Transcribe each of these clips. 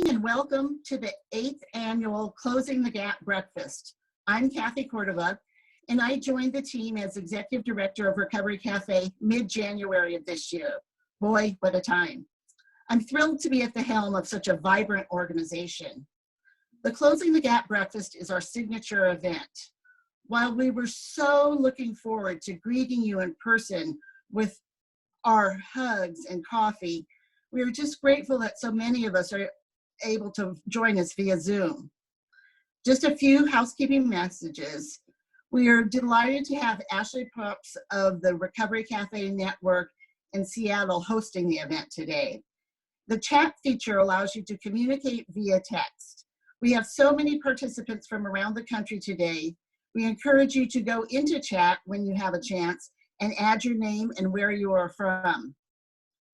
And welcome to the 8th annual Closing the Gap Breakfast. I'm Kathy Cordova, and I joined the team as Executive Director of Recovery Cafe mid-January of this year. Boy, what a time. I'm thrilled to be at the helm of such a vibrant organization. The Closing the Gap Breakfast is our signature event. While we were so looking forward to greeting you in person with our hugs and coffee, we are just grateful that so many of us are able to join us via Zoom. Just a few housekeeping messages. We are delighted to have Ashley Pups of the Recovery Cafe Network in Seattle hosting the event today. The chat feature allows you to communicate via text. We have so many participants from around the country today. We encourage you to go into chat when you have a chance and add your name and where you are from.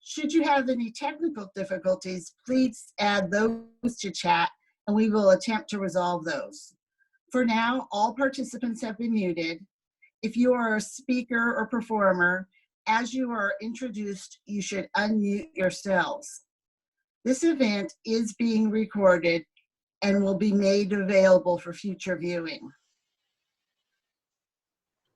Should you have any technical difficulties, please add those to chat and we will attempt to resolve those. For now, all participants have been muted. If you are a speaker or performer, as you are introduced, you should unmute yourselves. This event is being recorded and will be made available for future viewing.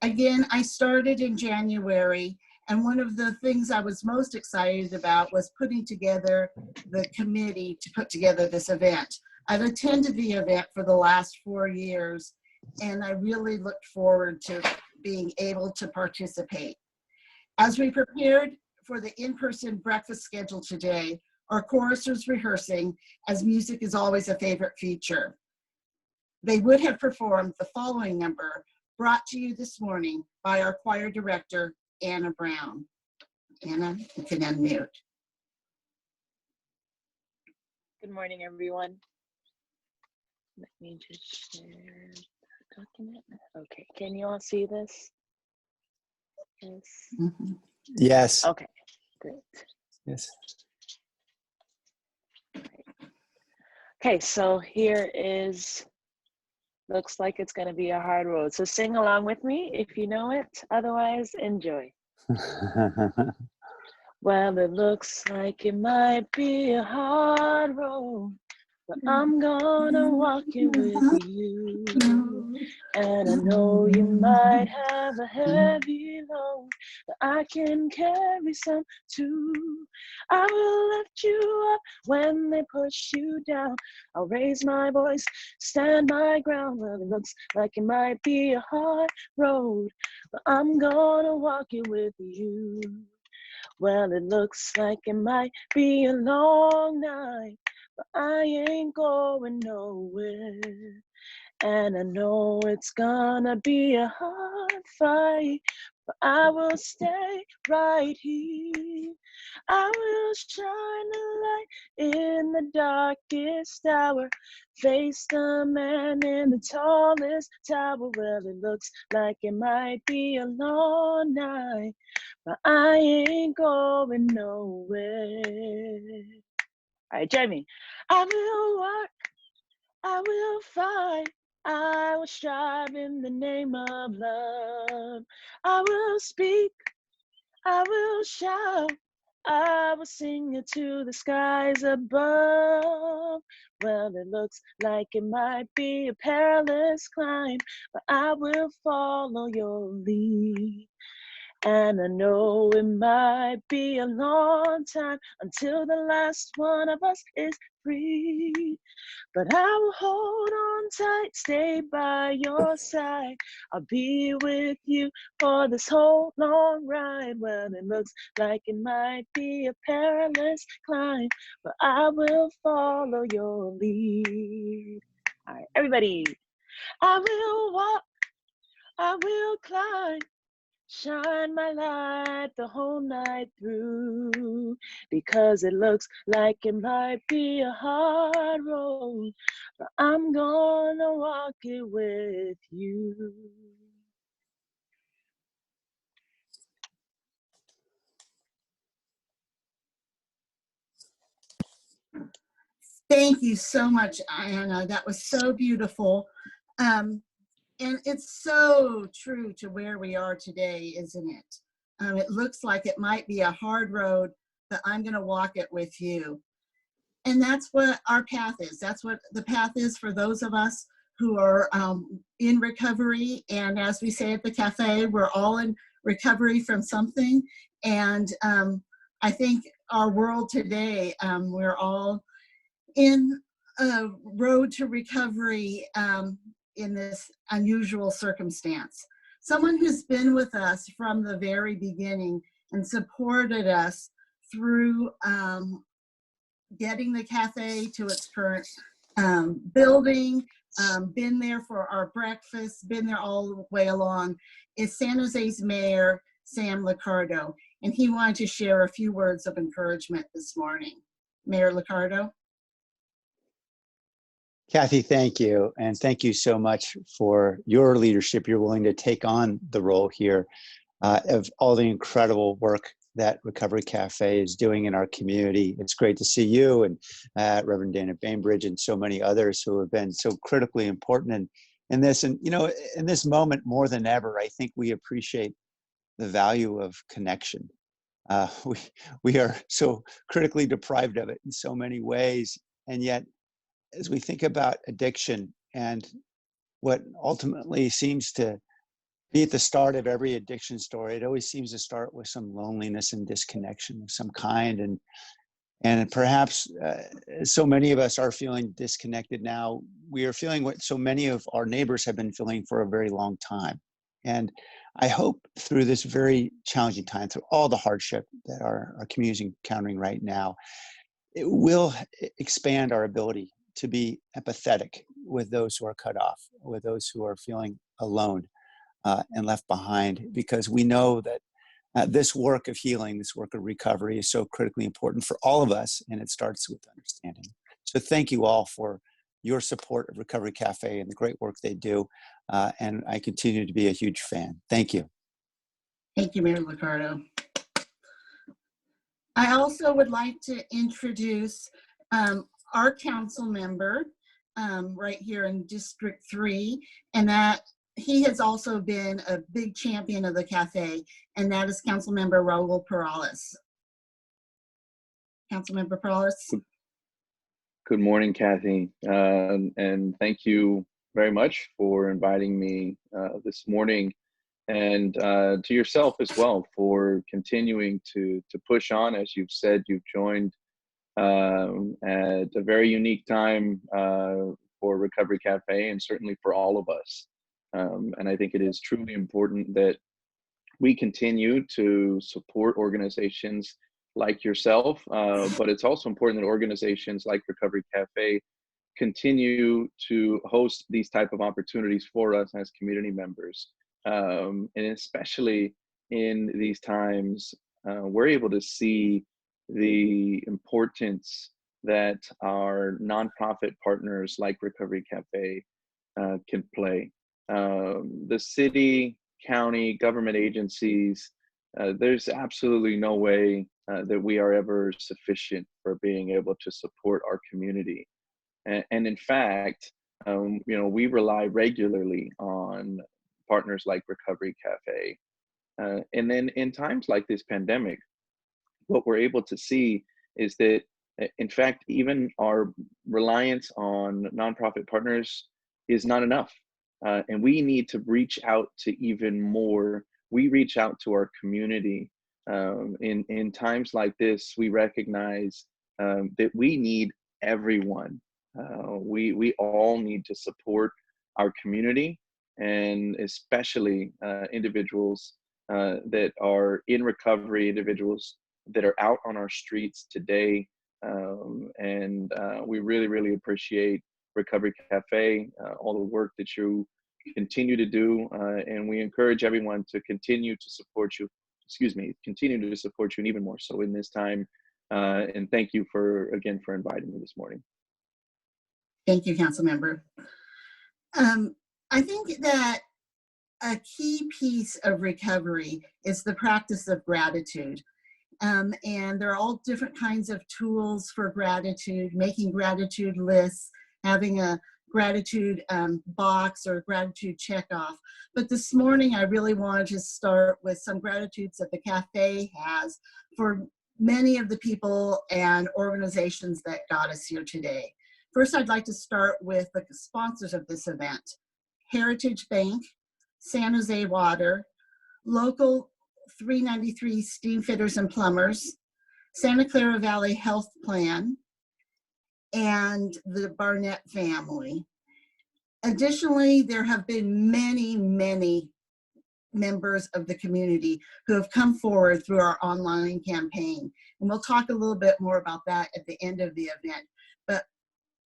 Again, I started in January, and one of the things I was most excited about was putting together the committee to put together this event. I've attended the event for the last 4 years, and I really looked forward to being able to participate. As we prepared for the in-person breakfast schedule today, our chorus was rehearsing, as music is always a favorite feature. They would have performed the following number, brought to you this morning by our choir director, Anna Brown. Anna, you can unmute. Good morning, everyone. Let me just share the document. Okay, can you all see this? Yes. Mm-hmm. Yes. Okay, great. Yes. Okay, so here is, looks like it's going to be a hard road. So sing along with me if you know it. Otherwise, enjoy. Well, it looks like it might be a hard road, but I'm gonna walk it with you. And I know you might have a heavy load, but I can carry some too. I will lift you up when they push you down. I'll raise my voice, stand my ground. Well, it looks like it might be a hard road, but I'm gonna walk it with you. Well, it looks like it might be a long night, but I ain't going nowhere. And I know it's gonna be a hard fight, but I will stay right here. I will shine a light in the darkest hour, face the man in the tallest tower. Well, it looks like it might be a long night, but I ain't going nowhere. All right, join me. I will work, I will fight, I will strive in the name of love. I will speak, I will shout, I will sing it to the skies above. Well, it looks like it might be a perilous climb, but I will follow your lead. And I know it might be a long time until the last one of us is free. But I will hold on tight, stay by your side. I'll be with you for this whole long ride. Well, it looks like it might be a perilous climb, but I will follow your lead. All right, everybody. I will walk, I will climb, shine my light the whole night through, because it looks like it might be a hard road, but I'm gonna walk it with you. Thank you so much, Anna. That was so beautiful. And it's so true to where we are today, isn't it? It looks like it might be a hard road, but I'm going to walk it with you. And that's what our path is. That's what the path is for those of us who are in recovery. And as we say at the cafe, we're all in recovery from something. And I think our world today, we're all in a road to recovery in this unusual circumstance. Someone who's been with us from the very beginning and supported us through getting the cafe to its current building, been there for our breakfast, been there all the way along, is San Jose's Mayor, Sam Liccardo. And he wanted to share a few words of encouragement this morning. Mayor Liccardo. Kathy, thank you. And thank you so much for your leadership. You're willing to take on the role here of all the incredible work that Recovery Cafe is doing in our community. It's great to see you and Reverend Dana Bainbridge and so many others who have been so critically important in this. And, you know, in this moment more than ever, I think we appreciate the value of connection. We are so critically deprived of it in so many ways. And yet, as we think about addiction and what ultimately seems to be at the start of every addiction story, it always seems to start with some loneliness and disconnection of some kind. And perhaps so many of us are feeling disconnected now. We are feeling what so many of our neighbors have been feeling for a very long time. And I hope through this very challenging time, through all the hardship that our community is encountering right now, it will expand our ability to be empathetic with those who are cut off, with those who are feeling alone and left behind, because we know that this work of healing, this work of recovery is so critically important for all of us, and it starts with understanding. So thank you all for your support of Recovery Cafe and the great work they do, and I continue to be a huge fan. Thank you. Thank you, Mayor Liccardo. I also would like to introduce our council member right here in District 3, and that he has also been a big champion of the cafe, and that is Councilmember Raul Perales. Councilmember Perales. Good morning, Kathy, and thank you very much for inviting me this morning, and to yourself as well for continuing to push on. As you've said, you've joined at a very unique time for Recovery Cafe, and certainly for all of us. And I think it is truly important that we continue to support organizations like yourself, but it's also important that organizations like Recovery Cafe continue to host these type of opportunities for us as community members. And especially in these times, we're able to see the importance that our nonprofit partners like Recovery Cafe can play. The city, county, government agencies, there's absolutely no way that we are ever sufficient for being able to support our community. And in fact, you know, we rely regularly on partners like Recovery Cafe. And then in times like this pandemic, what we're able to see is that, in fact, even our reliance on nonprofit partners is not enough. And we need to reach out to even more. We reach out to our community. In times like this, we recognize that we need everyone. We all need to support our community, and especially individuals that are in recovery, individuals that are out on our streets today. And we really, really appreciate Recovery Cafe, all the work that you continue to do, and we encourage everyone to continue to support you, continue to support you, and even more so in this time. And thank you again for inviting me this morning. Thank you, Councilmember. I think that a key piece of recovery is the practice of gratitude. And there are all different kinds of tools for gratitude, making gratitude lists, having a gratitude box or gratitude checkoff. But this morning, I really wanted to start with some gratitudes that the cafe has for many of the people and organizations that got us here today. First, I'd like to start with the sponsors of this event: Heritage Bank, San Jose Water, Local 393 Steam Fitters and Plumbers, Santa Clara Valley Health Plan, and the Barnett family. Additionally, there have been many members of the community who have come forward through our online campaign. And we'll talk a little bit more about that at the end of the event. But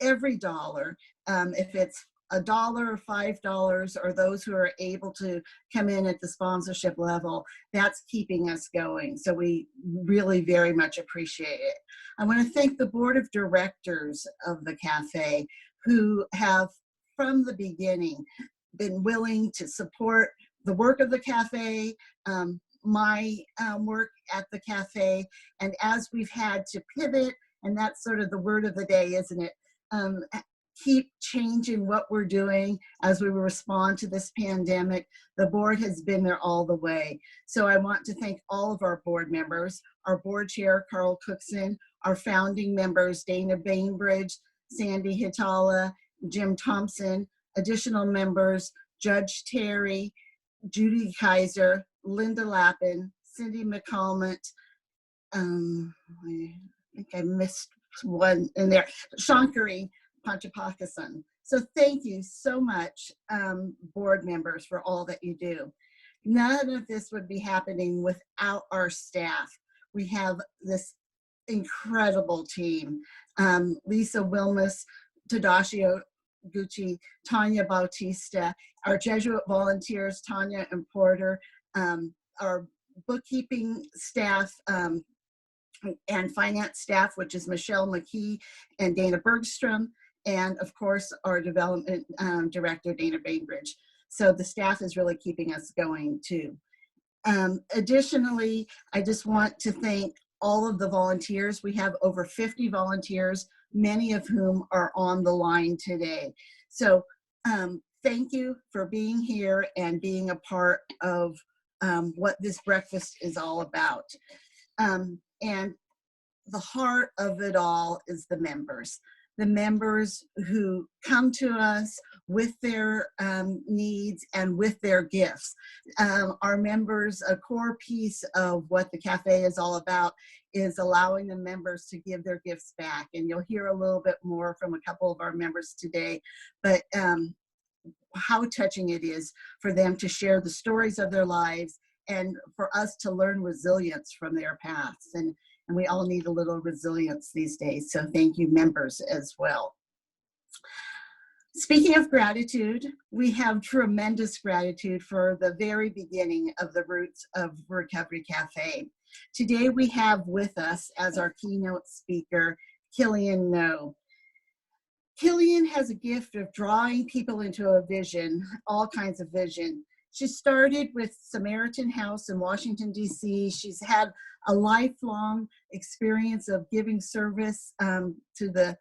every dollar, if it's $1 or $5, or those who are able to come in at the sponsorship level, that's keeping us going. So we really very much appreciate it. I want to thank the board of directors of the cafe, who have from the beginning been willing to support the work of the cafe, my work at the cafe, and as we've had to pivot, and that's sort of the word of the day, isn't it? Keep changing what we're doing as we respond to this pandemic. The board has been there all the way. So I want to thank all of our board members, our board chair, Carl Cookson, our founding members, Dana Bainbridge, Sandy Hitala, Jim Thompson, additional members, Judge Terry, Judy Kaiser, Linda Lappin, Cindy McCalmont, I think I missed one in there, Shankari Panchapakasan. So thank you so much, board members, for all that you do. None of this would be happening without our staff. We have this incredible team. Lisa Wilmus, Tadashi Gucci, Tanya Bautista, our Jesuit volunteers, Tanya and Porter, our bookkeeping staff, and finance staff, which is Michelle McKee and Dana Bergstrom, and of course our development director, Dana Bainbridge. So the staff is really keeping us going too. Additionally, I just want to thank all of the volunteers. We have over 50 volunteers, many of whom are on the line today. So thank you for being here and being a part of what this breakfast is all about. And the heart of it all is the members who come to us with their needs and with their gifts. Our members, a core piece of what the cafe is all about is allowing the members to give their gifts back. And you'll hear a little bit more from a couple of our members today, but how touching it is for them to share the stories of their lives and for us to learn resilience from their paths. And we all need a little resilience these days. So thank you, members, as well. Speaking of gratitude, we have tremendous gratitude for the very beginning of the roots of Recovery Cafe. Today we have with us as our keynote speaker, Killian No. Killian has a gift of drawing people into a vision, all kinds of vision. She started with Samaritan House in Washington, D.C. She's had a lifelong experience of giving service to the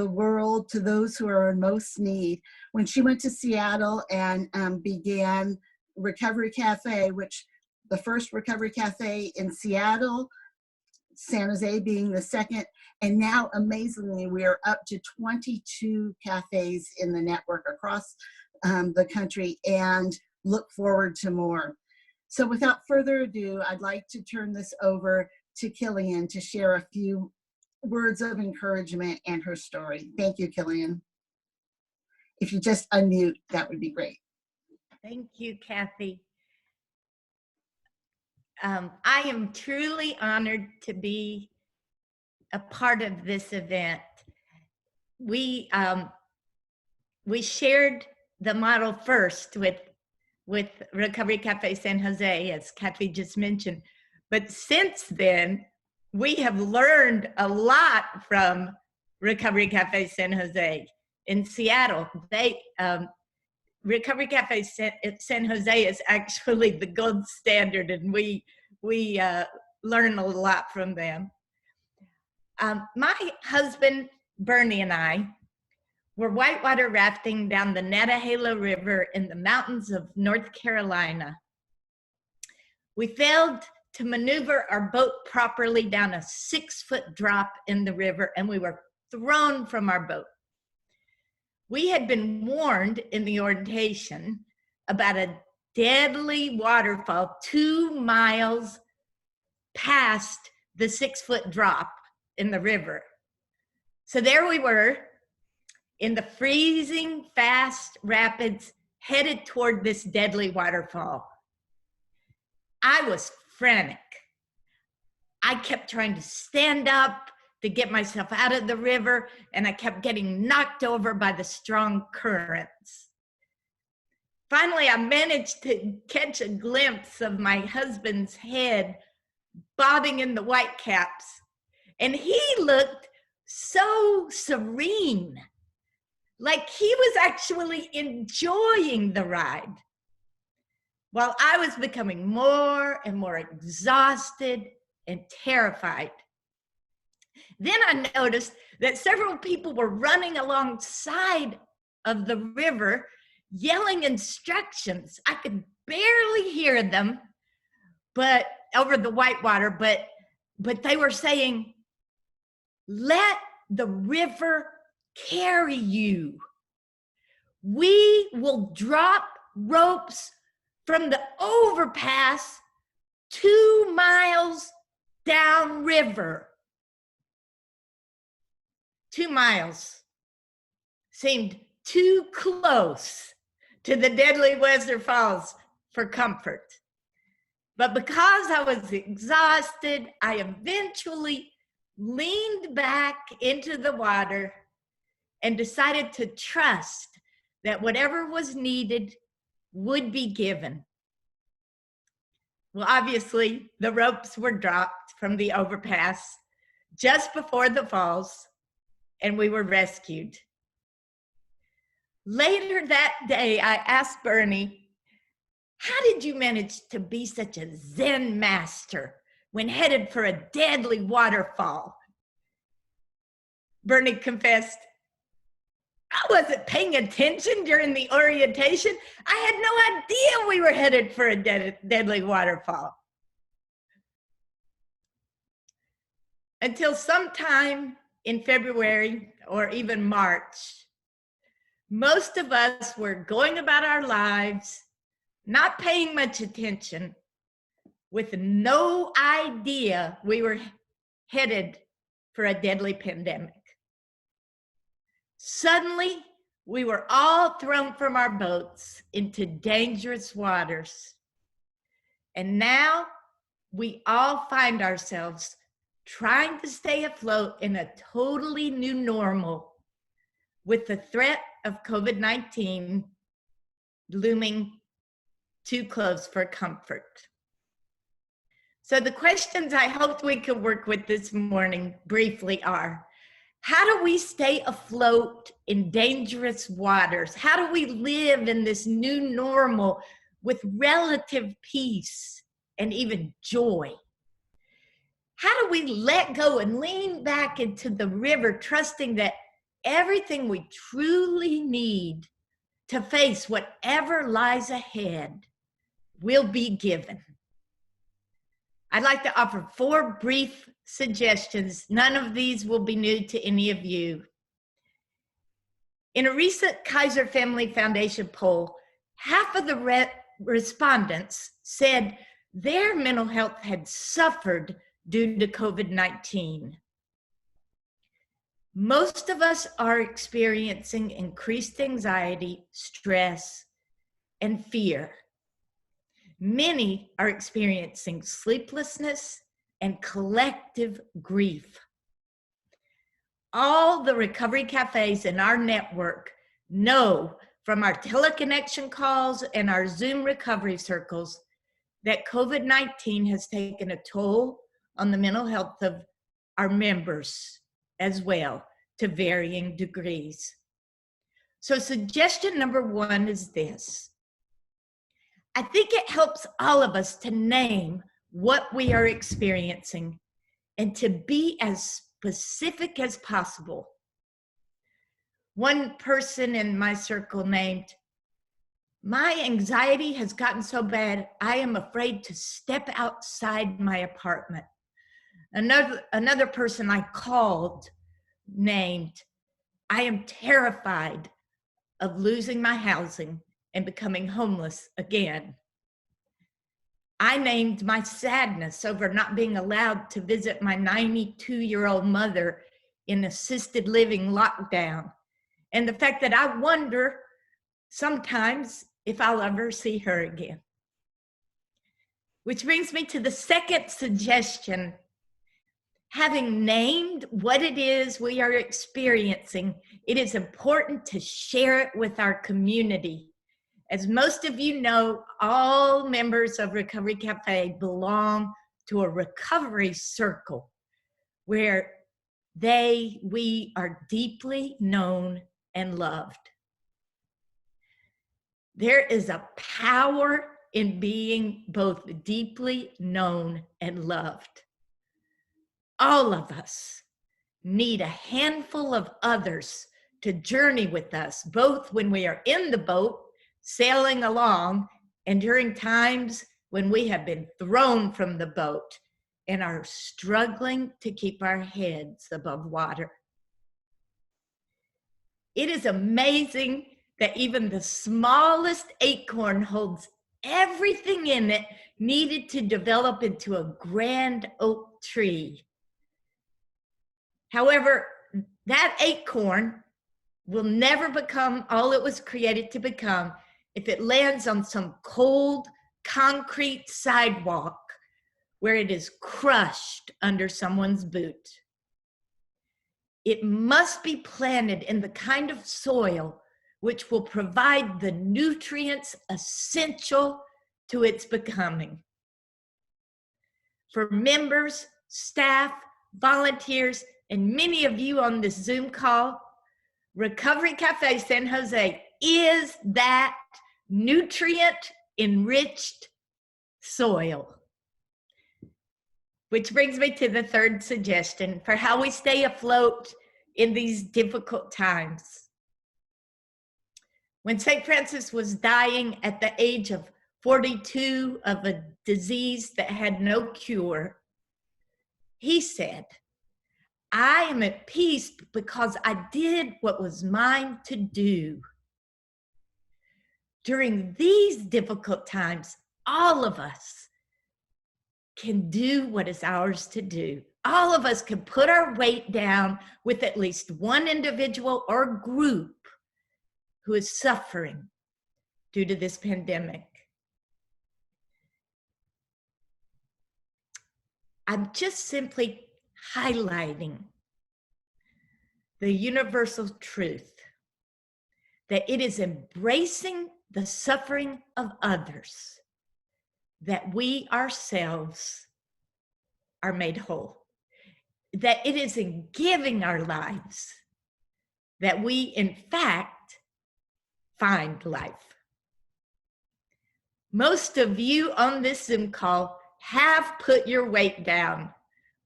world, to those who are in most need. When she went to Seattle and began Recovery Cafe, which the first Recovery Cafe in Seattle, San Jose being the second, and now amazingly we are up to 22 cafes in the network across the country, and look forward to more. So without further ado, I'd like to turn this over to Killian to share a few words of encouragement and her story. Thank you, Killian. If you just unmute, that would be great. Thank you, Kathy. I am truly honored to be a part of this event. We shared the model first with Recovery Cafe San Jose, as Kathy just mentioned. But since then, we have learned a lot from Recovery Cafe San Jose in Seattle. Recovery Cafe San Jose is actually the gold standard, and we learn a lot from them. My husband, Bernie, and I were whitewater rafting down the Nantahala River in the mountains of North Carolina. We failed to maneuver our boat properly down a 6-foot drop in the river, and we were thrown from our boat. We had been warned in the orientation about a deadly waterfall 2 miles past the 6-foot drop in the river. So there we were in the freezing fast rapids headed toward this deadly waterfall. I was frantic. I kept trying to stand up to get myself out of the river, and I kept getting knocked over by the strong currents. Finally, I managed to catch a glimpse of my husband's head bobbing in the whitecaps, and he looked so serene, like he was actually enjoying the ride, while I was becoming more and more exhausted and terrified. Then I noticed that several people were running alongside of the river, yelling instructions. I could barely hear them, but over the whitewater, but they were saying, "Let the river carry you. We will drop ropes from the overpass 2 miles downriver." 2 miles seemed too close to the deadly Weser Falls for comfort. But because I was exhausted, I eventually leaned back into the water and decided to trust that whatever was needed would be given. Well, obviously, the ropes were dropped from the overpass just before the falls, and we were rescued. Later that day, I asked Bernie, "How did you manage to be such a Zen master when headed for a deadly waterfall?" Bernie confessed, "I wasn't paying attention during the orientation. I had no idea we were headed for a deadly waterfall." Until sometime in February or even March, most of us were going about our lives, not paying much attention, with no idea we were headed for a deadly pandemic. Suddenly, we were all thrown from our boats into dangerous waters. And now we all find ourselves trying to stay afloat in a totally new normal, with the threat of COVID-19 looming too close for comfort. So the questions I hoped we could work with this morning briefly are: how do we stay afloat in dangerous waters? How do we live in this new normal with relative peace and even joy? How do we let go and lean back into the river, trusting that everything we truly need to face whatever lies ahead will be given? I'd like to offer 4 brief suggestions. None of these will be new to any of you. In a recent Kaiser Family Foundation poll, half of the respondents said their mental health had suffered due to COVID-19. Most of us are experiencing increased anxiety, stress, and fear. Many are experiencing sleeplessness and collective grief. All the recovery cafes in our network know from our teleconnection calls and our Zoom recovery circles that COVID-19 has taken a toll on the mental health of our members as well, to varying degrees. So suggestion number 1 is this: I think it helps all of us to name what we are experiencing and to be as specific as possible. One person in my circle named, My anxiety has gotten so bad, I am afraid to step outside my apartment. Another person I called named, I am terrified of losing my housing and becoming homeless again. I named my sadness over not being allowed to visit my 92-year-old mother in assisted living lockdown, and the fact that I wonder sometimes if I'll ever see her again. Which brings me to the second suggestion. Having named what it is we are experiencing, it is important to share it with our community. As most of you know, all members of Recovery Cafe belong to a recovery circle where we are deeply known and loved. There is a power in being both deeply known and loved. All of us need a handful of others to journey with us, both when we are in the boat, sailing along, and during times when we have been thrown from the boat and are struggling to keep our heads above water. It is amazing that even the smallest acorn holds everything in it needed to develop into a grand oak tree. However, that acorn will never become all it was created to become if it lands on some cold concrete sidewalk where it is crushed under someone's boot. It must be planted in the kind of soil which will provide the nutrients essential to its becoming. For members, staff, volunteers, and many of you on this Zoom call, Recovery Cafe San Jose is that nutrient-enriched soil. Which brings me to the third suggestion for how we stay afloat in these difficult times. When St. Francis was dying at the age of 42 of a disease that had no cure, he said, I am at peace because I did what was mine to do. During these difficult times, all of us can do what is ours to do. All of us can put our weight down with at least one individual or group who is suffering due to this pandemic. I'm just simply highlighting the universal truth that it is embracing the suffering of others that we ourselves are made whole, that it is in giving our lives that we, in fact, find life. Most of you on this Zoom call have put your weight down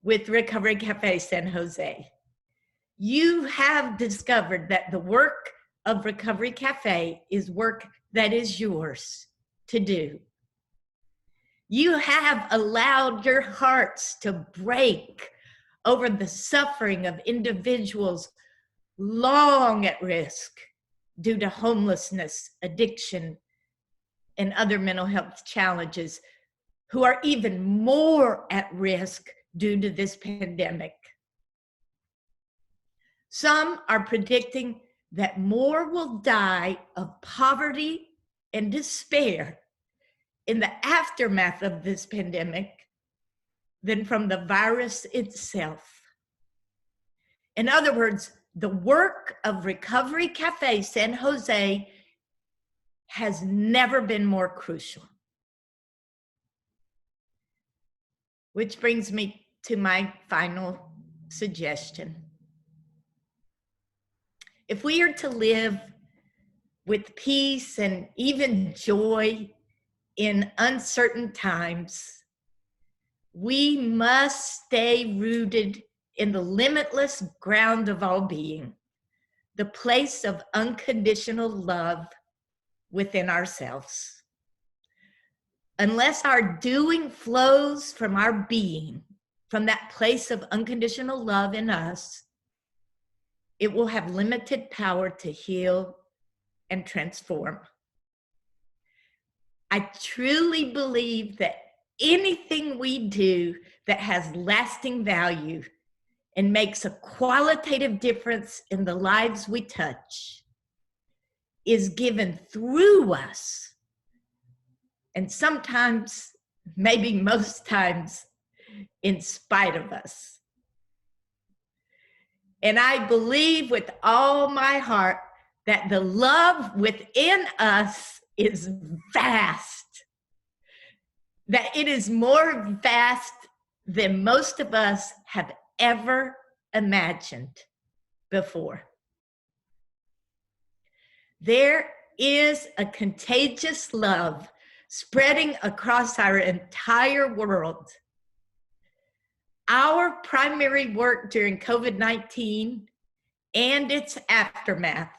with Recovery Cafe San Jose. You have discovered that the work of Recovery Cafe is work that is yours to do. You have allowed your hearts to break over the suffering of individuals long at risk due to homelessness, addiction, and other mental health challenges, who are even more at risk due to this pandemic. Some are predicting that more will die of poverty and despair in the aftermath of this pandemic than from the virus itself. In other words, the work of Recovery Cafe San Jose has never been more crucial. Which brings me to my final suggestion. If we are to live with peace and even joy in uncertain times, we must stay rooted in the limitless ground of all being, the place of unconditional love within ourselves. Unless our doing flows from our being, from that place of unconditional love in us, it will have limited power to heal and transform. I truly believe that anything we do that has lasting value and makes a qualitative difference in the lives we touch is given through us. And sometimes, maybe most times, in spite of us. And I believe with all my heart that the love within us is vast, that it is more vast than most of us have ever imagined before. There is a contagious love spreading across our entire world. Our primary work during COVID-19 and its aftermath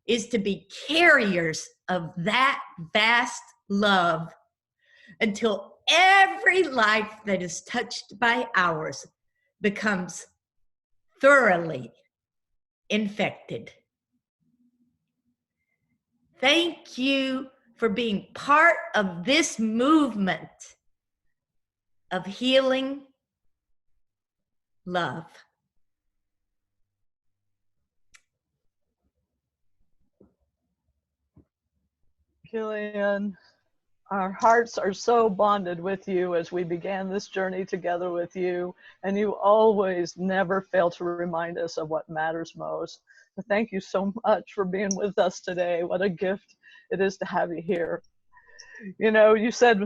is to be carriers of that vast love until every life that is touched by ours becomes thoroughly infected. Thank you for being part of this movement of healing love. Killian, our hearts are so bonded with you as we began this journey together with you, and you always never fail to remind us of what matters most. So thank you so much for being with us today. What a gift it is to have you here. You know, you said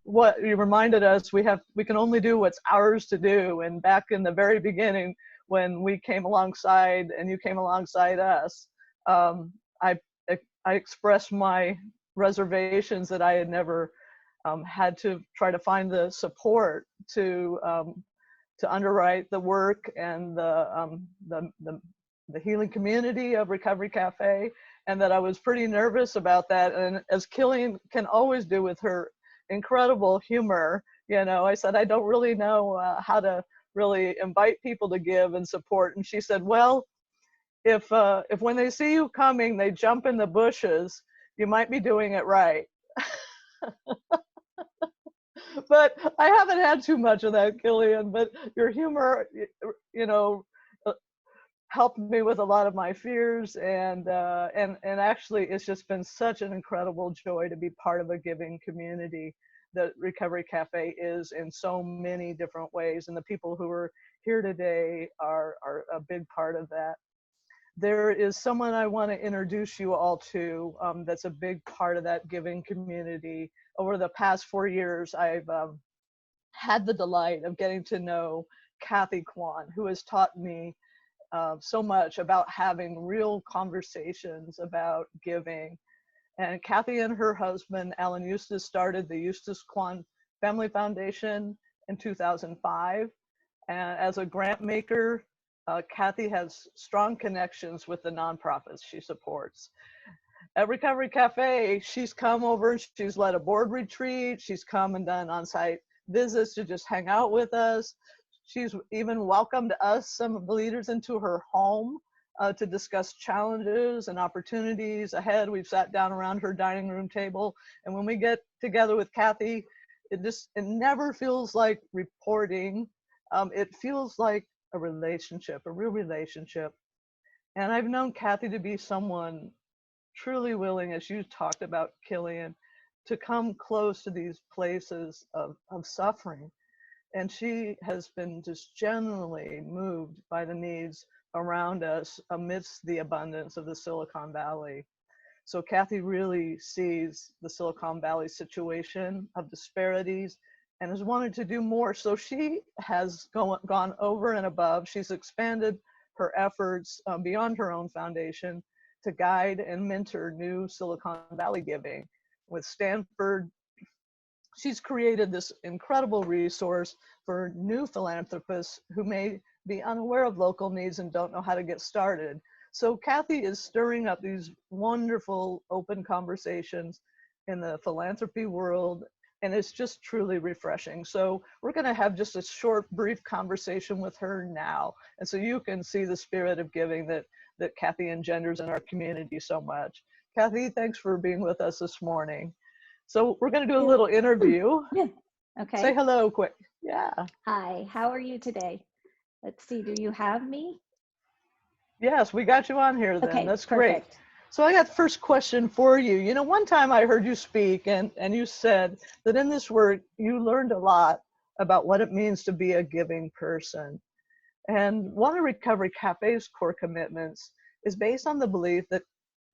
what you reminded us, we can only do what's ours to do. And back in the very beginning, when we came alongside and you came alongside us, I expressed my reservations that I had never had to try to find the support to underwrite the work and the healing community of Recovery Cafe, and that I was pretty nervous about that. And as Killian can always do with her incredible humor, you know, I said, I don't really know how to really invite people to give and support. And she said, well, if when they see you coming, they jump in the bushes, you might be doing it right. But I haven't had too much of that, Killian, but your humor, you know, helped me with a lot of my fears, and actually it's just been such an incredible joy to be part of a giving community that Recovery Cafe is in so many different ways, and the people who are here today are a big part of that. There is someone I want to introduce you all to that's a big part of that giving community. Over the past 4 years, I've had the delight of getting to know Kathy Kwan, who has taught me so much about having real conversations about giving. And Kathy and her husband, Alan Eustace, started the Eustace Kwan Family Foundation in 2005. And as a grant maker, Kathy has strong connections with the nonprofits she supports. At Recovery Cafe, she's come over, she's led a board retreat, she's come and done on-site visits to just hang out with us. She's even welcomed us, some of the leaders, into her home to discuss challenges and opportunities ahead. We've sat down around her dining room table, and when we get together with Kathy, it never feels like reporting. It feels like a relationship, a real relationship. And I've known Kathy to be someone truly willing, as you talked about, Killian, to come close to these places of suffering. And she has been just genuinely moved by the needs around us amidst the abundance of the Silicon Valley. So Kathy really sees the Silicon Valley situation of disparities and has wanted to do more. So she has gone over and above. She's expanded her efforts beyond her own foundation to guide and mentor new Silicon Valley giving. With Stanford, she's created this incredible resource for new philanthropists who may be unaware of local needs and don't know how to get started. So Kathy is stirring up these wonderful open conversations in the philanthropy world, and it's just truly refreshing. So we're going to have just a short, brief conversation with her now, and so you can see the spirit of giving that Kathy engenders in our community so much. Kathy, thanks for being with us this morning. So we're going to do a little interview. Yeah. Okay. Say hello quick. Yeah. Hi, how are you today? Let's see, do you have me? Yes, we got you on here then. Okay, That's great. perfect. So I got the first question for you. You know, one time I heard you speak and you said that in this work, you learned a lot about what it means to be a giving person. And one of Recovery Cafe's core commitments is based on the belief that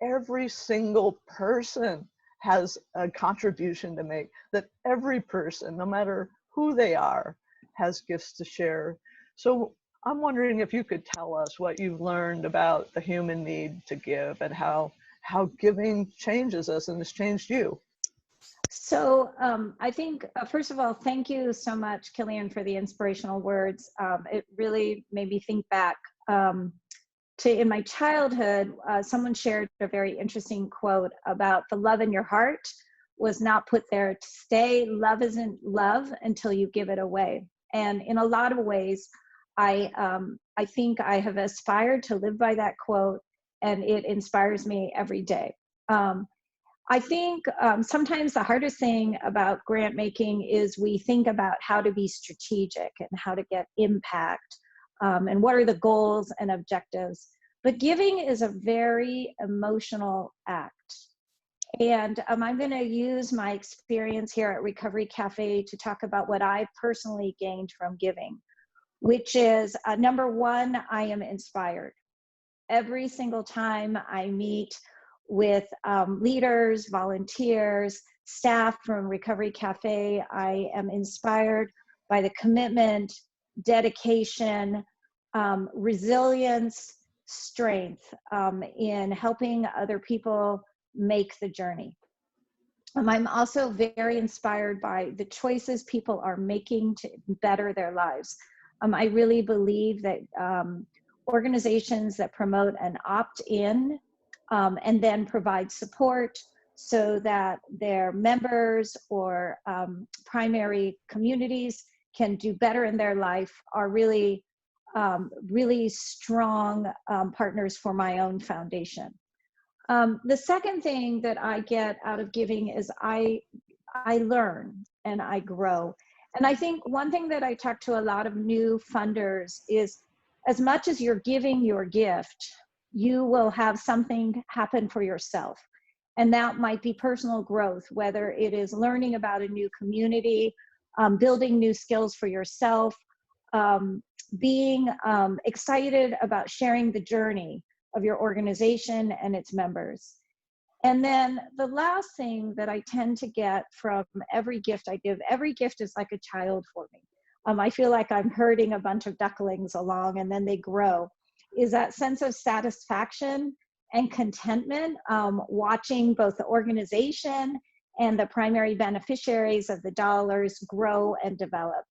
every single person has a contribution to make, that every person, no matter who they are, has gifts to share. So I'm wondering if you could tell us what you've learned about the human need to give and how giving changes us and has changed you. So I think, first of all, thank you so much, Killian, for the inspirational words. It really made me think back to in my childhood, someone shared a very interesting quote about the love in your heart was not put there to stay. Love isn't love until you give it away. And in a lot of ways, I think I have aspired to live by that quote, and it inspires me every day. I think sometimes the hardest thing about grant making is we think about how to be strategic and how to get impact and what are the goals and objectives. But giving is a very emotional act. And I'm going to use my experience here at Recovery Cafe to talk about what I personally gained from giving, which is number one, I am inspired. Every single time I meet with leaders, volunteers, staff from Recovery Cafe, I am inspired by the commitment, dedication, resilience, strength in helping other people make the journey. I'm also very inspired by the choices people are making to better their lives. I really believe that organizations that promote an opt-in and then provide support so that their members or primary communities can do better in their life are really, really strong partners for my own foundation. The second thing that I get out of giving is I learn and I grow. And I think one thing that I talk to a lot of new funders is as much as you're giving your gift, you will have something happen for yourself. And that might be personal growth, whether it is learning about a new community, building new skills for yourself, being excited about sharing the journey of your organization and its members. And then the last thing that I tend to get from every gift I give, every gift is like a child for me. I feel like I'm herding a bunch of ducklings along and then they grow, is that sense of satisfaction and contentment, watching both the organization and the primary beneficiaries of the dollars grow and develop.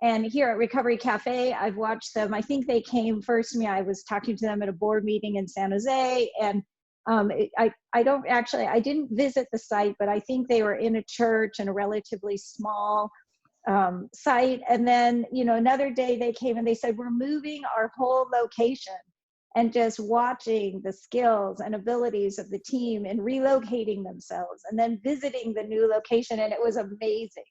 And here at Recovery Cafe, I've watched them. I think they came first to me. I was talking to them at a board meeting in San Jose, and I didn't visit the site, but I think they were in a church in a relatively small site. And then, you know, another day they came and they said, we're moving our whole location, and just watching the skills and abilities of the team and relocating themselves and then visiting the new location. And it was amazing.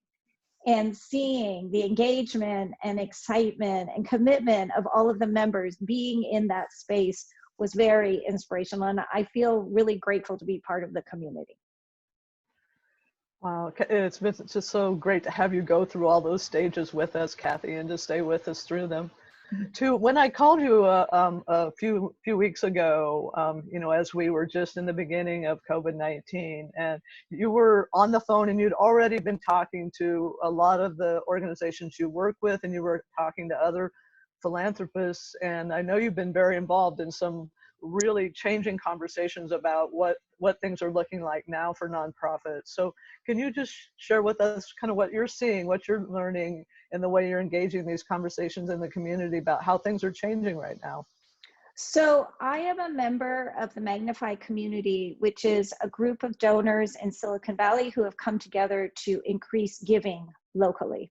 And seeing the engagement and excitement and commitment of all of the members being in that space was very inspirational. And I feel really grateful to be part of the community. Wow, it's been just so great to have you go through all those stages with us, Kathy, and to stay with us through them. When I called you a few weeks ago, you know, as we were just in the beginning of COVID-19, and you were on the phone and you'd already been talking to a lot of the organizations you work with, and you were talking to other philanthropists, and I know you've been very involved in some really changing conversations about what things are looking like now for nonprofits. So can you just share with us kind of what you're seeing, what you're learning, and the way you're engaging these conversations in the community about how things are changing right now? So I am a member of the Magnify community, which is a group of donors in Silicon Valley who have come together to increase giving locally.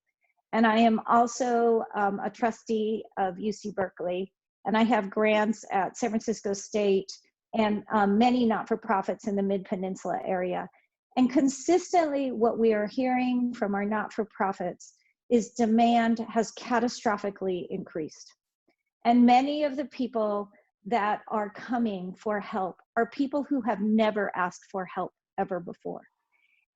And I am also a trustee of UC Berkeley, and I have grants at San Francisco State and many not-for-profits in the Mid-Peninsula area. And consistently what we are hearing from our not-for-profits is demand has catastrophically increased. And many of the people that are coming for help are people who have never asked for help ever before.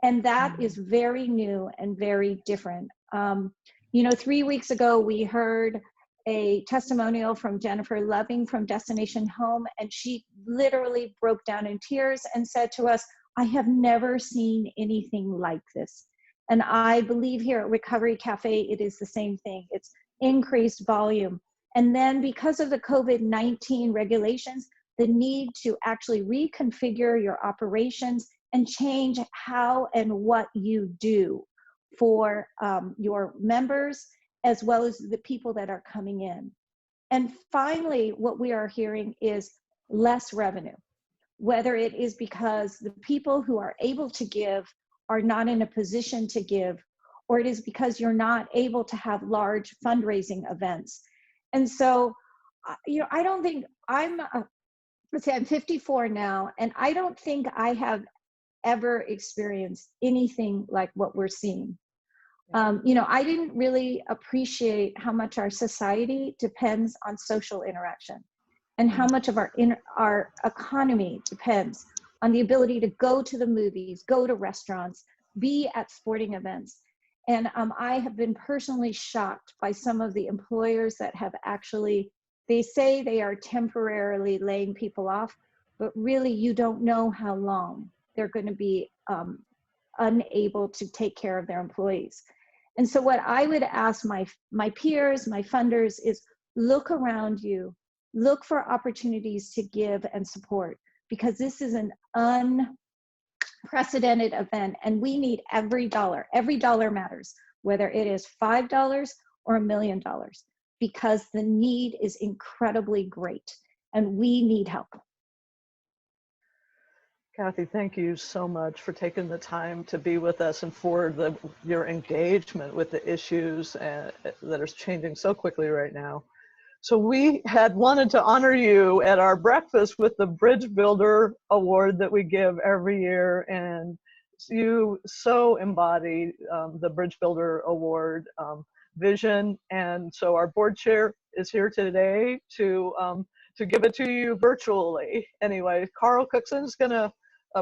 And that is very new and very different. 3 weeks ago, we heard a testimonial from Jennifer Loving from Destination Home, and she literally broke down in tears and said to us, I have never seen anything like this. And I believe here at Recovery Cafe, it is the same thing. It's increased volume. And then because of the COVID-19 regulations, the need to actually reconfigure your operations and change how and what you do for your members, as well as the people that are coming in. And finally, what we are hearing is less revenue, whether it is because the people who are able to give are not in a position to give, or it is because you're not able to have large fundraising events. And so, I don't think let's say I'm 54 now, and I don't think I have ever experienced anything like what we're seeing. I didn't really appreciate how much our society depends on social interaction, and how much of our economy depends on the ability to go to the movies, go to restaurants, be at sporting events. And I have been personally shocked by some of the employers that have actually, they say they are temporarily laying people off, but really you don't know how long they're going to be unable to take care of their employees. And so what I would ask my peers, my funders, is look around you, look for opportunities to give and support, because this is an unprecedented event, and we need every dollar. Every dollar matters, whether it is $5 or $1 million, because the need is incredibly great and we need help. Kathy, thank you so much for taking the time to be with us and for your engagement with the issues that are changing so quickly right now. So we had wanted to honor you at our breakfast with the Bridge Builder Award that we give every year, and you so embody the Bridge Builder Award vision. And so our board chair is here today to give it to you virtually. Anyway, Carl Cookson is going to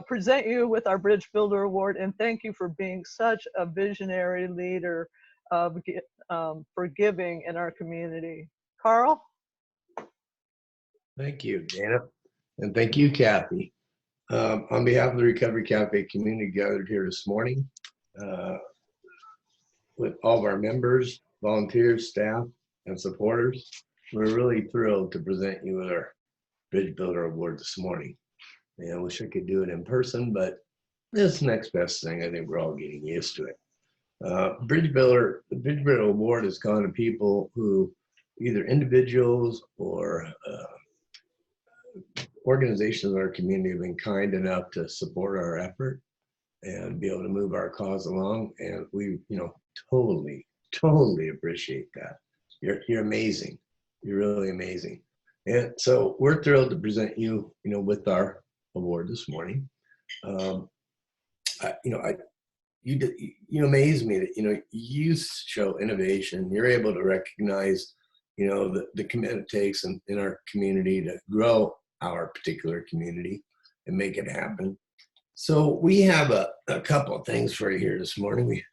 present you with our Bridge Builder Award, and thank you for being such a visionary leader for giving in our community. Carl? Thank you, Dana. And thank you, Kathy. On behalf of the Recovery Cafe community gathered here this morning, with all of our members, volunteers, staff, and supporters, we're really thrilled to present you with our Bridge Builder Award this morning. I wish I could do it in person, but this is the next best thing. I think we're all getting used to it. The Bridge Builder Award has gone to people who, either individuals or organizations in our community, have been kind enough to support our effort and be able to move our cause along. And we, totally appreciate that. You're amazing. You're really amazing. And so we're thrilled to present you, with our award this morning. You amaze me that, you show innovation. You're able to recognize, the commitment it takes in our community to grow our particular community and make it happen. So we have a couple of things for you here this morning. We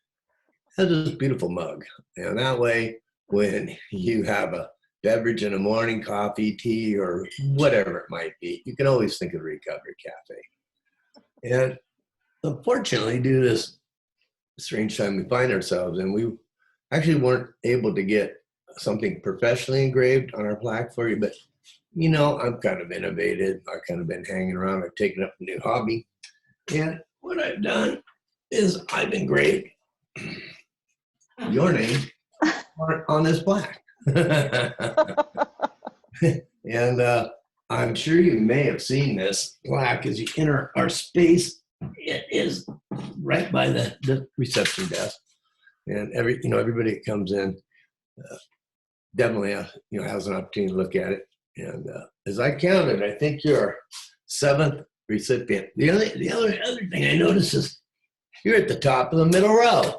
have this beautiful mug, and that way, when you have a beverage in the morning, coffee, tea, or whatever it might be, you can always think of Recovery Cafe. And unfortunately, due to this strange time we find ourselves in, we actually weren't able to get something professionally engraved on our plaque for you, but I'm kind of innovative. I've kind of been hanging around. I've taken up a new hobby. And what I've done is I've engraved your name on this plaque. And I'm sure you may have seen this plaque as you enter our space. It is right by the reception desk, and everybody that comes in definitely has an opportunity to look at it. And as I counted, I think you're our 7th recipient. The other thing I noticed is you're at the top of the middle row.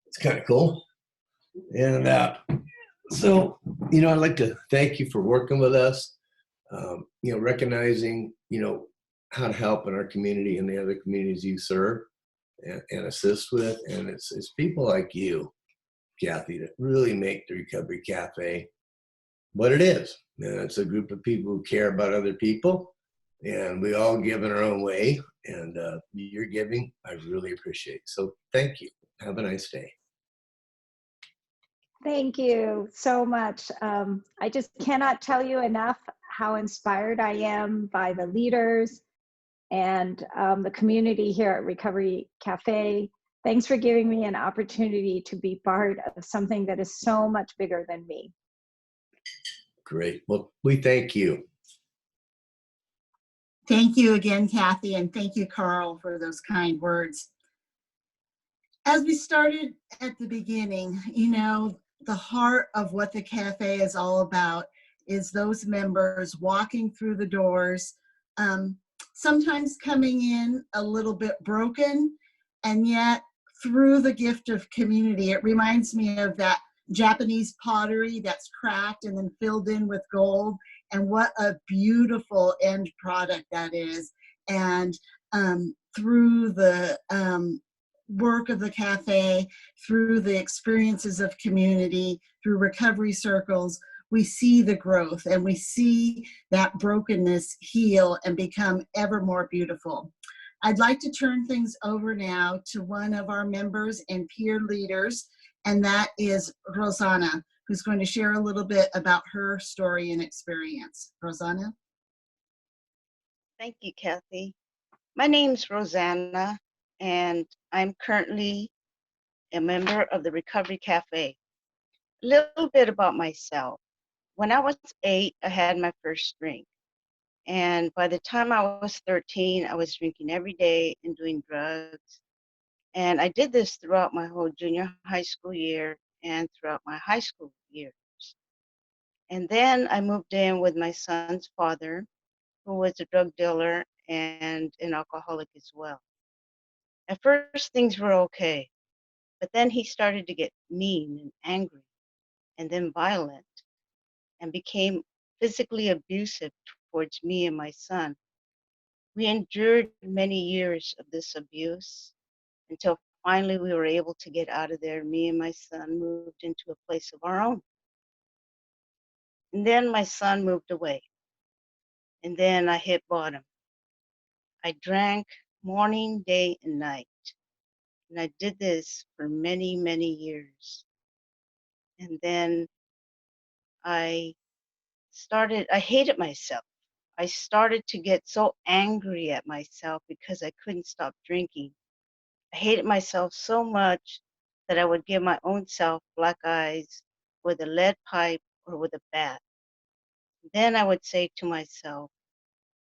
It's kind of cool. And so, I'd like to thank you for working with us. Recognizing how to help in our community and the other communities you serve and assist with. And it's people like you, Kathy, that really make the Recovery Cafe what it is. And it's a group of people who care about other people, and we all give in our own way. And your giving, I really appreciate. So thank you. Have a nice day. Thank you so much. I just cannot tell you enough how inspired I am by the leaders and the community here at Recovery Cafe. Thanks for giving me an opportunity to be part of something that is so much bigger than me. Great. Well, we thank you. Thank you again, Kathy, and thank you, Carl, for those kind words. As we started at the beginning, the heart of what the cafe is all about is those members walking through the doors, sometimes coming in a little bit broken, and yet through the gift of community. It reminds me of that Japanese pottery that's cracked and then filled in with gold, and what a beautiful end product that is. And through the work of the cafe, through the experiences of community, through recovery circles, we see the growth and we see that brokenness heal and become ever more beautiful. I'd like to turn things over now to one of our members and peer leaders, and that is Rosanna, who's going to share a little bit about her story and experience. Rosanna? Thank you, Kathy. My name's Rosanna, and I'm currently a member of the Recovery Cafe. A little bit about myself. When I was 8, I had my first drink. And by the time I was 13, I was drinking every day and doing drugs. And I did this throughout my whole junior high school year and throughout my high school years. And then I moved in with my son's father, who was a drug dealer and an alcoholic as well. At first, things were okay, but then he started to get mean and angry and then violent and became physically abusive towards me and my son. We endured many years of this abuse until finally we were able to get out of there. Me and my son moved into a place of our own. And then my son moved away. And then I hit bottom. I drank morning, day, and night. And I did this for many, many years. And then I hated myself. I started to get so angry at myself because I couldn't stop drinking. I hated myself so much that I would give my own self black eyes with a lead pipe or with a bat. Then I would say to myself,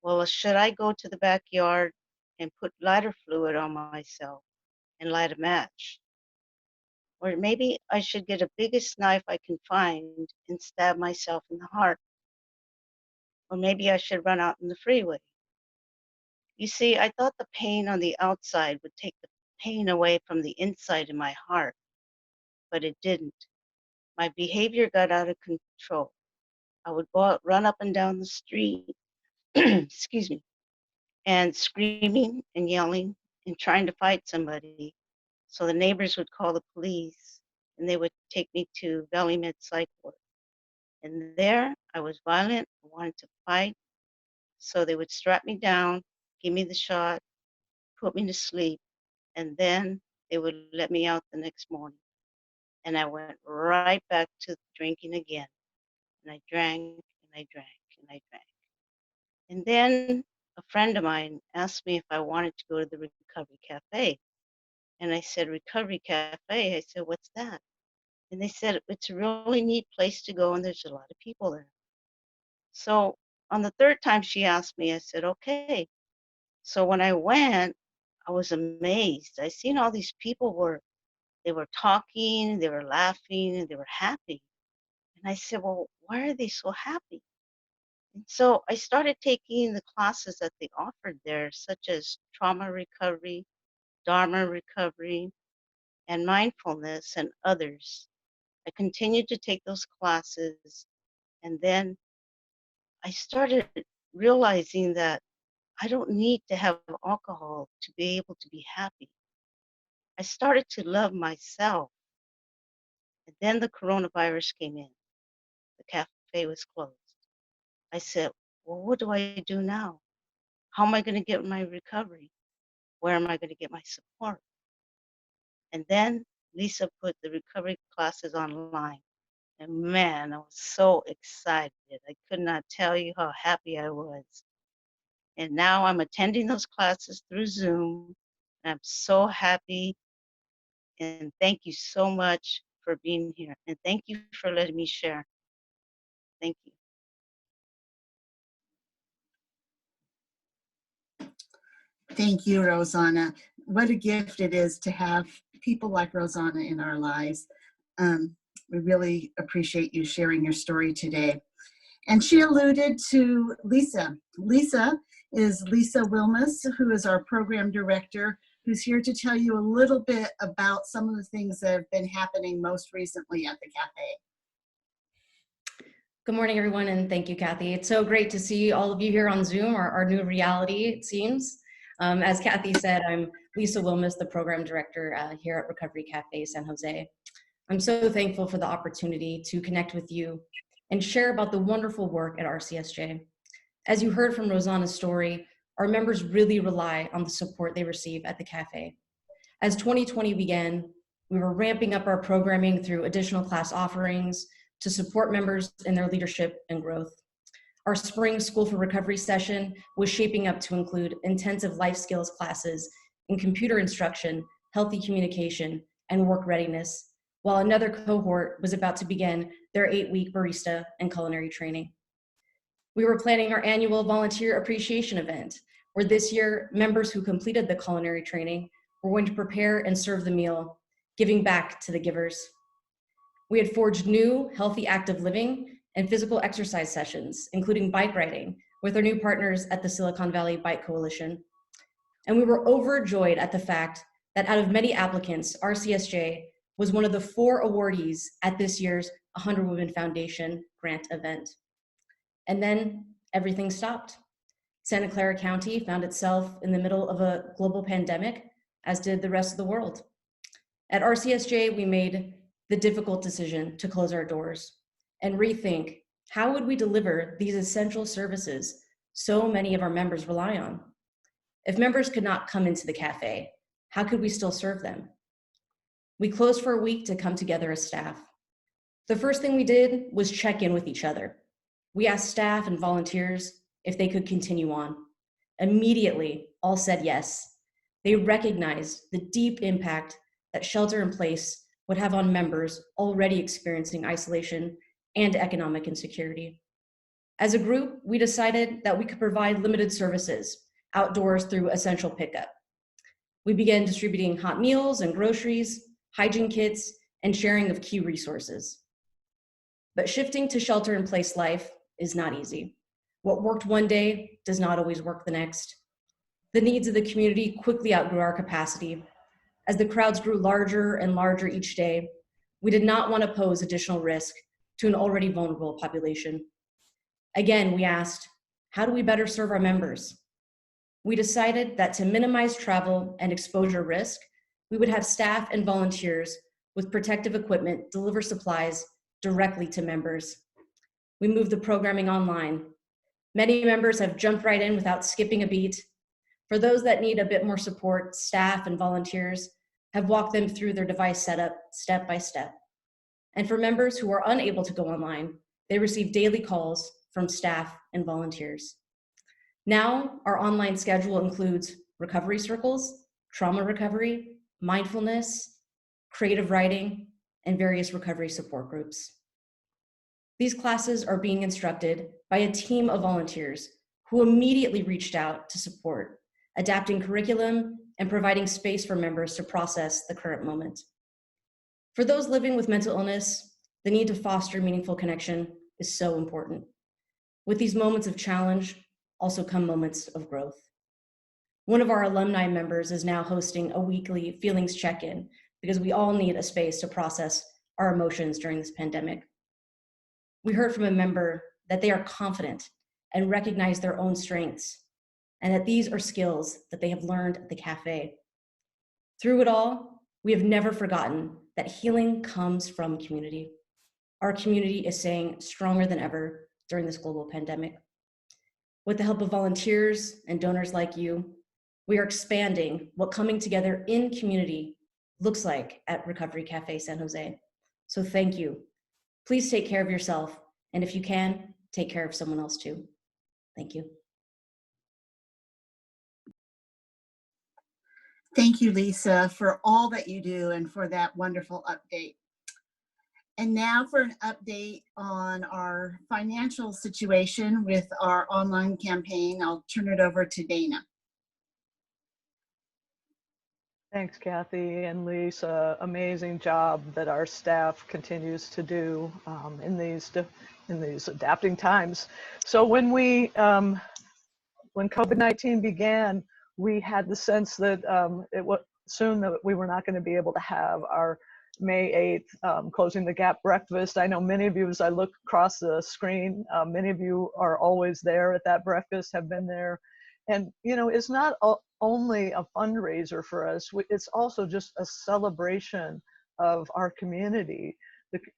well, should I go to the backyard and put lighter fluid on myself and light a match? Or maybe I should get the biggest knife I can find and stab myself in the heart. Or maybe I should run out in the freeway. You see, I thought the pain on the outside would take the pain away from the inside of my heart, but it didn't. My behavior got out of control. I would go out, run up and down the street, excuse me, and screaming and yelling and trying to fight somebody. So the neighbors would call the police and they would take me to Valley Med Psych Ward. And there I was violent, I wanted to fight. So they would strap me down, give me the shot, put me to sleep, and then they would let me out the next morning. And I went right back to drinking again. And I drank and I drank and I drank. And then a friend of mine asked me if I wanted to go to the Recovery Cafe. And I said, Recovery Cafe? I said, what's that? And they said, it's a really neat place to go and there's a lot of people there. So On the third time she asked me, I said, okay. So when I went, I was amazed. I seen all these people they were talking, they were laughing, and they were happy. And I said, well, why are they so happy? And so I started taking the classes that they offered there, such as trauma recovery, Dharma recovery, and mindfulness, and others. I continued to take those classes, and then I started realizing that I don't need to have alcohol to be able to be happy. I started to love myself. And then the coronavirus came in. The cafe was closed. I said, well, what do I do now? How am I going to get my recovery? Where am I going to get my support? And then Lisa put the recovery classes online. And man, I was so excited. I could not tell you how happy I was. And now I'm attending those classes through Zoom. I'm so happy. And thank you so much for being here. And thank you for letting me share. Thank you. Thank you, Rosanna. What a gift it is to have people like Rosanna in our lives. We really appreciate you sharing your story today. And she alluded to Lisa. Lisa is Lisa Wilmus, who is our program director, who's here to tell you a little bit about some of the things that have been happening most recently at the cafe. Good morning, everyone, and thank you, Kathy. It's so great to see all of you here on Zoom, our new reality, it seems. As Kathy said, I'm Lisa Wilmus, the program director here at Recovery Cafe San Jose. I'm so thankful for the opportunity to connect with you and share about the wonderful work at RCSJ. As you heard from Rosanna's story, our members really rely on the support they receive at the cafe. As 2020 began, we were ramping up our programming through additional class offerings to support members in their leadership and growth. Our spring School for Recovery session was shaping up to include intensive life skills classes in computer instruction, healthy communication, and work readiness, while another cohort was about to begin their 8-week barista and culinary training. We were planning our annual volunteer appreciation event, where this year, members who completed the culinary training were going to prepare and serve the meal, giving back to the givers. We had forged new healthy active living and physical exercise sessions, including bike riding, with our new partners at the Silicon Valley Bike Coalition. And we were overjoyed at the fact that out of many applicants, RCSJ was one of the 4 awardees at this year's 100 Women Foundation grant event. And then everything stopped. Santa Clara County found itself in the middle of a global pandemic, as did the rest of the world. At RCSJ, we made the difficult decision to close our doors and rethink how would we deliver these essential services so many of our members rely on. If members could not come into the cafe, how could we still serve them? We closed for a week to come together as staff. The first thing we did was check in with each other. We asked staff and volunteers if they could continue on. Immediately, all said yes. They recognized the deep impact that shelter in place would have on members already experiencing isolation and economic insecurity. As a group, we decided that we could provide limited services outdoors through essential pickup. We began distributing hot meals and groceries, hygiene kits, and sharing of key resources. But shifting to shelter-in-place life is not easy. What worked one day does not always work the next. The needs of the community quickly outgrew our capacity. As the crowds grew larger and larger each day, we did not want to pose additional risk to an already vulnerable population. Again, we asked, how do we better serve our members? We decided that to minimize travel and exposure risk, we would have staff and volunteers with protective equipment deliver supplies directly to members. We moved the programming online. Many members have jumped right in without skipping a beat. For those that need a bit more support, staff and volunteers have walked them through their device setup step by step. And for members who are unable to go online, they receive daily calls from staff and volunteers. Now, our online schedule includes recovery circles, trauma recovery, mindfulness, creative writing, and various recovery support groups. These classes are being instructed by a team of volunteers who immediately reached out to support, adapting curriculum and providing space for members to process the current moment. For those living with mental illness, the need to foster meaningful connection is so important. With these moments of challenge also come moments of growth. One of our alumni members is now hosting a weekly feelings check-in because we all need a space to process our emotions during this pandemic. We heard from a member that they are confident and recognize their own strengths, and that these are skills that they have learned at the cafe. Through it all, we have never forgotten that healing comes from community. Our community is staying stronger than ever during this global pandemic. With the help of volunteers and donors like you, we are expanding what coming together in community looks like at Recovery Cafe San Jose. So thank you. Please take care of yourself, and if you can, take care of someone else too. Thank you. Thank you, Lisa, for all that you do and for that wonderful update. And now for an update on our financial situation with our online campaign, I'll turn it over to Dana. Thanks, Kathy and Lisa. Amazing job that our staff continues to do in these adapting times. So when COVID-19 began, we had the sense that it was soon that we were not going to be able to have our May 8th Closing the Gap breakfast. I know many of you, as I look across the screen, many of you are always there at that breakfast, have been there. And, you know, it's not only a fundraiser for us, it's also just a celebration of our community.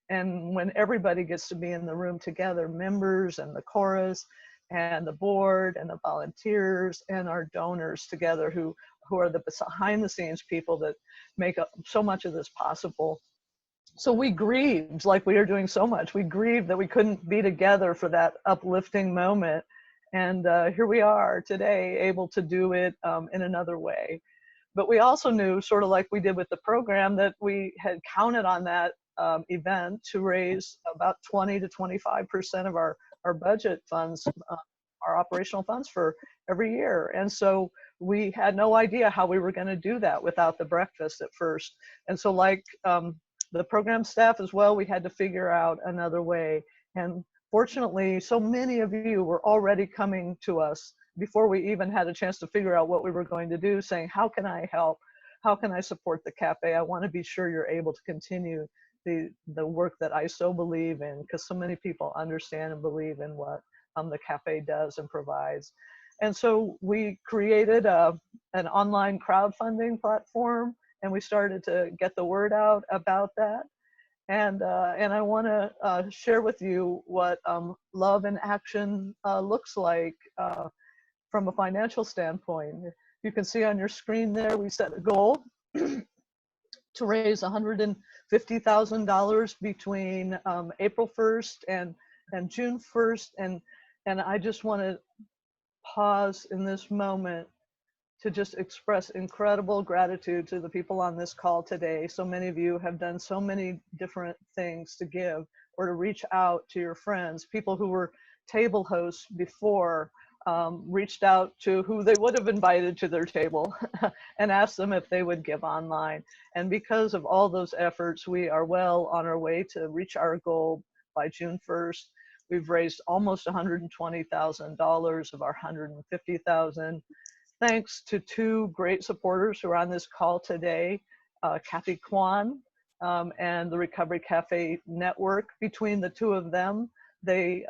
And when everybody gets to be in the room together, members and the chorus and the board and the volunteers and our donors together who are the behind the scenes people that make up so much of this possible. So we grieved, like we are doing so much. We grieved that we couldn't be together for that uplifting moment. And here we are today, able to do it in another way. But we also knew, sort of like we did with the program, that we had counted on that event to raise about 20 to 25% of our budget funds, our operational funds for every year. And so we had no idea how we were going to do that without the breakfast at first. And so like the program staff as well, we had to figure out another way. And fortunately, so many of you were already coming to us before we even had a chance to figure out what we were going to do, saying, how can I help? How can I support the cafe? I want to be sure you're able to continue the work that I so believe in, because so many people understand and believe in what the cafe does and provides. And so we created an online crowdfunding platform, and we started to get the word out about that. And I want to share with you what Love in Action looks like from a financial standpoint. You can see on your screen there, we set a goal to raise $150,000 between April 1st and June 1st. And I just want to pause in this moment to just express incredible gratitude to the people on this call today. So many of you have done so many different things to give or to reach out to your friends. People who were table hosts before reached out to who they would have invited to their table and asked them if they would give online. And because of all those efforts, we are well on our way to reach our goal by June 1st. We've raised almost $120,000 of our $150,000. Thanks to two great supporters who are on this call today, Kathy Kwan and the Recovery Cafe Network. Between the two of them, they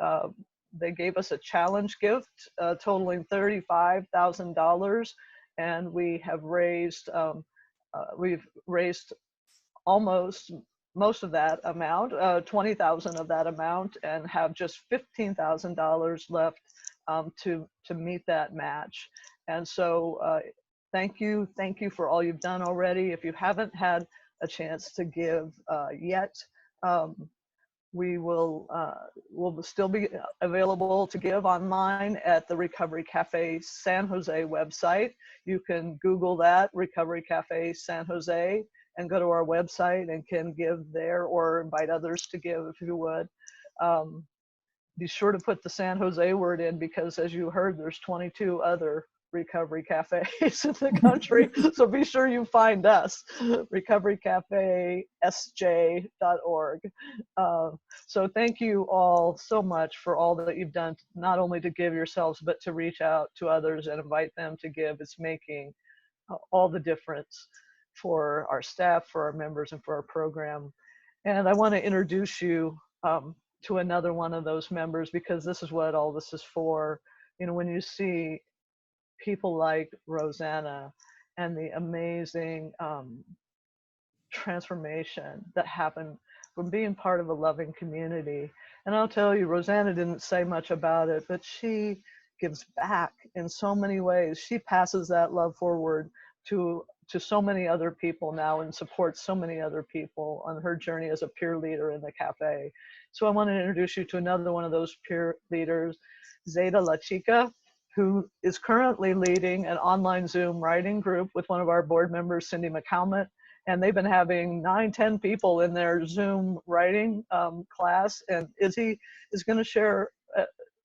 gave us a challenge gift totaling $35,000, and we have raised we've raised almost most of that amount, 20,000 of that amount, and have just $15,000 left to meet that match. And so thank you for all you've done already. If you haven't had a chance to give yet, we will still be available to give online at the Recovery Cafe San Jose website. You can Google that, Recovery Cafe San Jose, and go to our website and can give there or invite others to give if you would. be sure to put the San Jose word in, because as you heard, there's 22 other recovery cafes in the country. So be sure you find us, recoverycafesj.org. So thank you all so much for all that you've done, not only to give yourselves, but to reach out to others and invite them to give. It's making all the difference for our staff, for our members, and for our program. And I want to introduce you to another one of those members, because this is what all this is for. You know, when you see people like Rosanna and the amazing transformation that happened from being part of a loving community. And I'll tell you, Rosanna didn't say much about it, but she gives back in so many ways. She passes that love forward to so many other people now, and supports so many other people on her journey as a peer leader in the cafe. So I want to introduce you to another one of those peer leaders, Zeta La Chica, who is currently leading an online Zoom writing group with one of our board members, Cindy McCalmont. And they've been having 9-10 people in their Zoom writing class. And Izzy is going to share,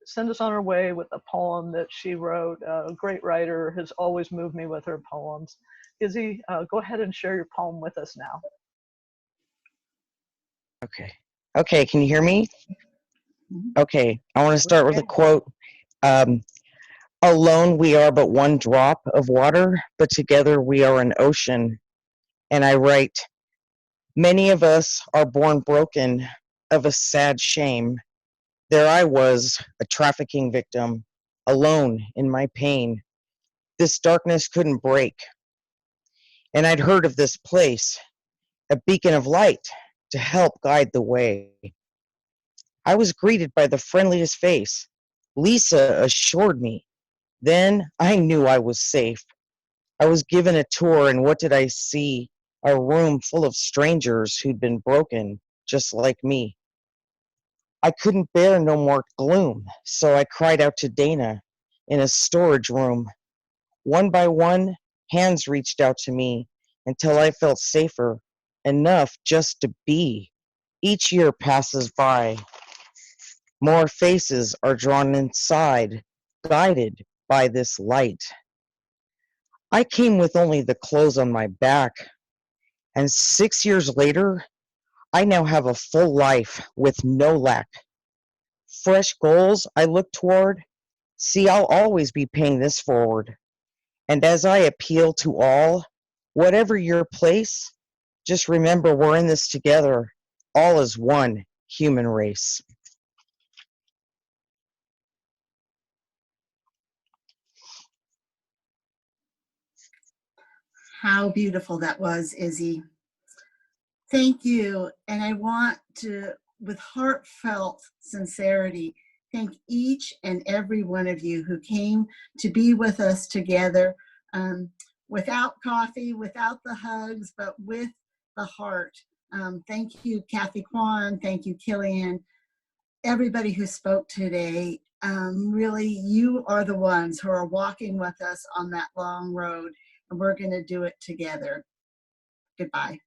send us on her way with a poem that she wrote. A great writer, has always moved me with her poems. Izzy, go ahead and share your poem with us now. Okay. Okay, can you hear me? Okay, I want to start with a quote. Alone we are but one drop of water, but together we are an ocean. And I write, many of us are born broken of a sad shame. There I was, a trafficking victim, alone in my pain. This darkness couldn't break. And I'd heard of this place, a beacon of light to help guide the way. I was greeted by the friendliest face. Lisa assured me. Then I knew I was safe. I was given a tour, and what did I see? A room full of strangers who'd been broken, just like me. I couldn't bear no more gloom, so I cried out to Dana in a storage room. One by one, hands reached out to me until I felt safer enough just to be. Each year passes by. More faces are drawn inside, guided by this light. I came with only the clothes on my back, and 6 years later, I now have a full life with no lack. Fresh goals I look toward. See, I'll always be paying this forward. And as I appeal to all, whatever your place, just remember we're in this together, all as one human race. How beautiful that was, Izzy. Thank you. And I want to, with heartfelt sincerity, thank each and every one of you who came to be with us together, without coffee, without the hugs, but with the heart. Thank you, Kathy Kwan. Thank you, Killian. Everybody who spoke today, really, you are the ones who are walking with us on that long road, and we're going to do it together. Goodbye.